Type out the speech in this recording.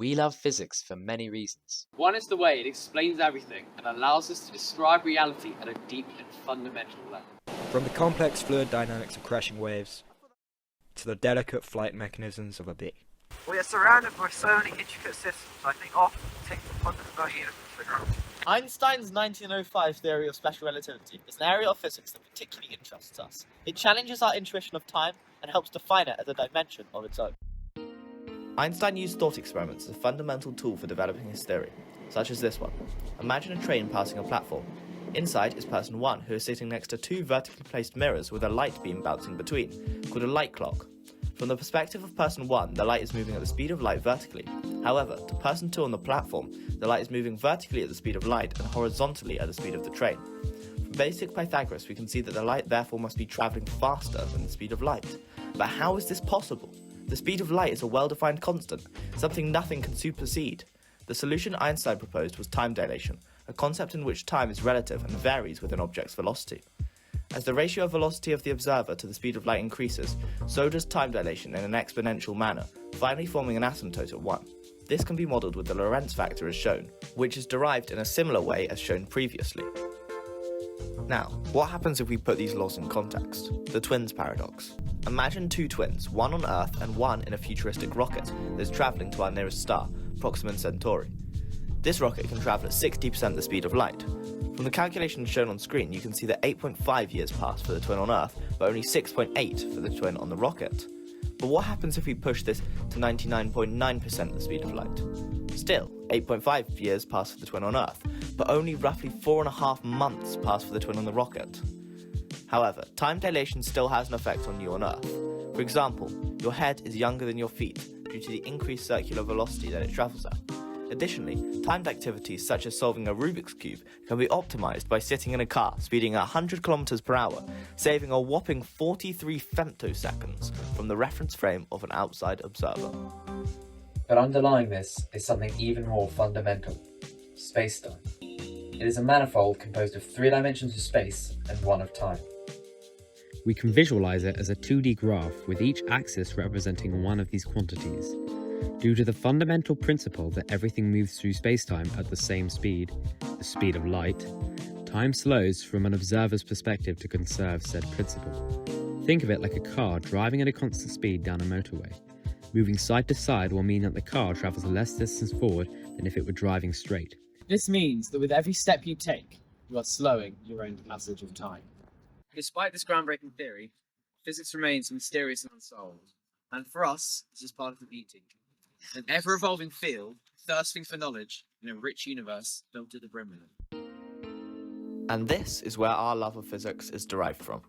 We love physics for many reasons. One is the way it explains everything and allows us to describe reality at a deep and fundamental level. From the complex fluid dynamics of crashing waves to the delicate flight mechanisms of a bee. We are surrounded by so many intricate systems, I think often takes the fundamental years to figure out. Einstein's 1905 theory of special relativity is an area of physics that particularly interests us. It challenges our intuition of time and helps define it as a dimension of its own. Einstein used thought experiments as a fundamental tool for developing his theory, such as this one. Imagine a train passing a platform. Inside is person 1, who is sitting next to 2 vertically placed mirrors with a light beam bouncing between, called a light clock. From the perspective of person 1, the light is moving at the speed of light vertically. However, to person 2 on the platform, the light is moving vertically at the speed of light and horizontally at the speed of the train. From basic Pythagoras, we can see that the light therefore must be travelling faster than the speed of light. But how is this possible? The speed of light is a well-defined constant, something nothing can supersede. The solution Einstein proposed was time dilation, a concept in which time is relative and varies with an object's velocity. As the ratio of velocity of the observer to the speed of light increases, so does time dilation in an exponential manner, finally forming an asymptote at 1. This can be modelled with the Lorentz factor as shown, which is derived in a similar way as shown previously. Now, what happens if we put these laws in context? The twins paradox. Imagine 2 twins, one on Earth and one in a futuristic rocket that is travelling to our nearest star, Proxima Centauri. This rocket can travel at 60% the speed of light. From the calculations shown on screen, you can see that 8.5 years pass for the twin on Earth, but only 6.8 for the twin on the rocket. But what happens if we push this to 99.9% the speed of light? Still, 8.5 years pass for the twin on Earth, but only roughly 4.5 months pass for the twin on the rocket. However, time dilation still has an effect on you on Earth. For example, your head is younger than your feet due to the increased circular velocity that it travels at. Additionally, timed activities such as solving a Rubik's Cube can be optimized by sitting in a car speeding at 100 km per hour, saving a whopping 43 femtoseconds from the reference frame of an outside observer. But underlying this is something even more fundamental: space-time. It is a manifold composed of 3 dimensions of space and 1 of time. We can visualize it as a 2D graph with each axis representing one of these quantities. Due to the fundamental principle that everything moves through spacetime at the same speed, the speed of light, time slows from an observer's perspective to conserve said principle. Think of it like a car driving at a constant speed down a motorway. Moving side to side will mean that the car travels less distance forward than if it were driving straight. This means that with every step you take, you are slowing your own passage of time. Despite this groundbreaking theory, physics remains mysterious and unsolved. And for us, this is part of the beauty. An ever-evolving field, thirsting for knowledge, in a rich universe filled to the brim with it. And this is where our love of physics is derived from.